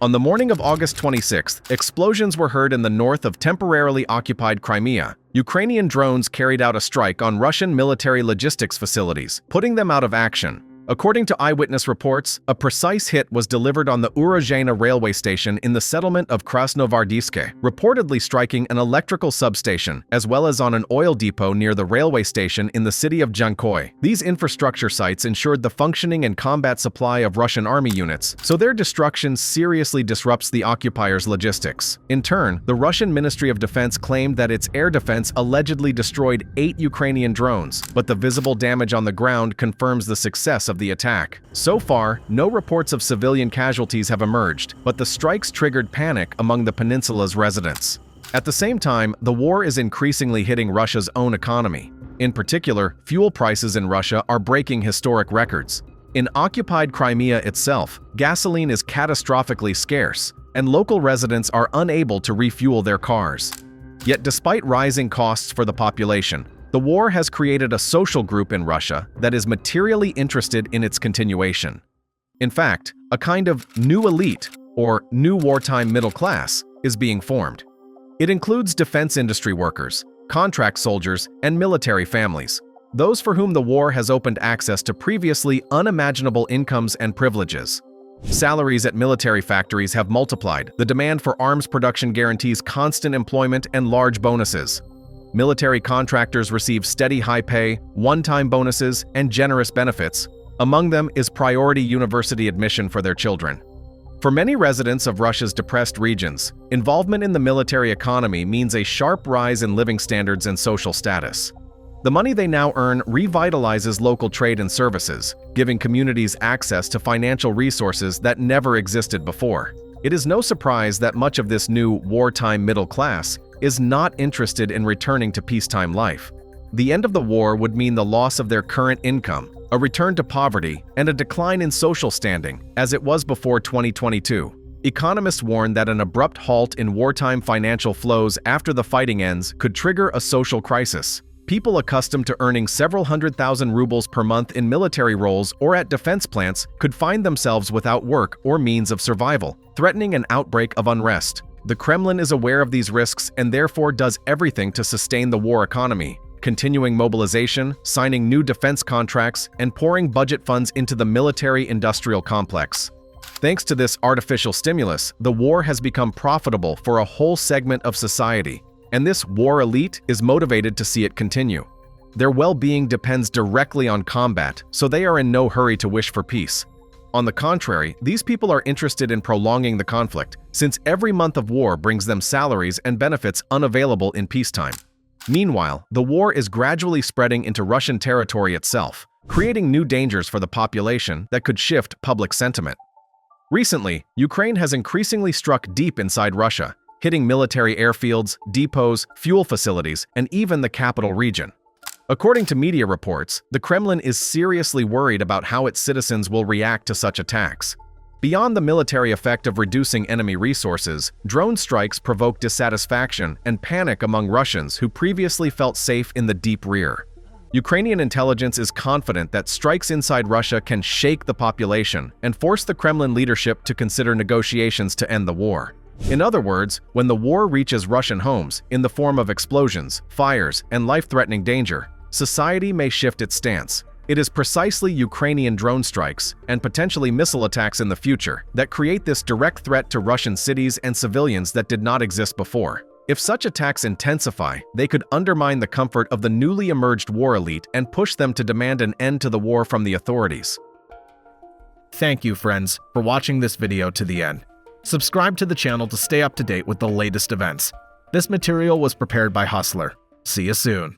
On the morning of August 26th, explosions were heard in the north of temporarily occupied Crimea. Ukrainian drones carried out a strike on Russian military logistics facilities, putting them out of action. According to eyewitness reports, a precise hit was delivered on the Urozhayna railway station in the settlement of Krasnohvardiiske, reportedly striking an electrical substation, as well as on an oil depot near the railway station in the city of Dzhankoi. These infrastructure sites ensured the functioning and combat supply of Russian army units, so their destruction seriously disrupts the occupiers' logistics. In turn, the Russian Ministry of Defense claimed that its air defense allegedly destroyed 8 Ukrainian drones, but the visible damage on the ground confirms the success of the attack. So far, no reports of civilian casualties have emerged, but the strikes triggered panic among the peninsula's residents. At the same time, the war is increasingly hitting Russia's own economy. In particular, fuel prices in Russia are breaking historic records. In occupied Crimea itself, gasoline is catastrophically scarce, and local residents are unable to refuel their cars. Yet despite rising costs for the population, the war has created a social group in Russia that is materially interested in its continuation. In fact, a kind of new elite, or new wartime middle class, is being formed. It includes defense industry workers, contract soldiers, and military families, those for whom the war has opened access to previously unimaginable incomes and privileges. Salaries at military factories have multiplied. The demand for arms production guarantees constant employment and large bonuses. Military contractors receive steady high pay, one-time bonuses, and generous benefits. Among them is priority university admission for their children. For many residents of Russia's depressed regions, involvement in the military economy means a sharp rise in living standards and social status. The money they now earn revitalizes local trade and services, giving communities access to financial resources that never existed before. It is no surprise that much of this new wartime middle class is not interested in returning to peacetime life. The end of the war would mean the loss of their current income, a return to poverty, and a decline in social standing, as it was before 2022. Economists warn that an abrupt halt in wartime financial flows after the fighting ends could trigger a social crisis. People accustomed to earning several 100,000 rubles per month in military roles or at defense plants could find themselves without work or means of survival, threatening an outbreak of unrest. The Kremlin is aware of these risks and therefore does everything to sustain the war economy, continuing mobilization, signing new defense contracts, and pouring budget funds into the military-industrial complex. Thanks to this artificial stimulus, the war has become profitable for a whole segment of society, and this war elite is motivated to see it continue. Their well-being depends directly on combat, so they are in no hurry to wish for peace. On the contrary, these people are interested in prolonging the conflict, since every month of war brings them salaries and benefits unavailable in peacetime. Meanwhile, the war is gradually spreading into Russian territory itself, creating new dangers for the population that could shift public sentiment. Recently, Ukraine has increasingly struck deep inside Russia, hitting military airfields, depots, fuel facilities, and even the capital region. According to media reports, the Kremlin is seriously worried about how its citizens will react to such attacks. Beyond the military effect of reducing enemy resources, drone strikes provoke dissatisfaction and panic among Russians who previously felt safe in the deep rear. Ukrainian intelligence is confident that strikes inside Russia can shake the population and force the Kremlin leadership to consider negotiations to end the war. In other words, when the war reaches Russian homes in the form of explosions, fires, and life-threatening danger, society may shift its stance. It is precisely Ukrainian drone strikes, and potentially missile attacks in the future, that create this direct threat to Russian cities and civilians that did not exist before. If such attacks intensify, they could undermine the comfort of the newly emerged war elite and push them to demand an end to the war from the authorities. Thank you, friends, for watching this video to the end. Subscribe to the channel to stay up to date with the latest events. This material was prepared by Hustler. See you soon.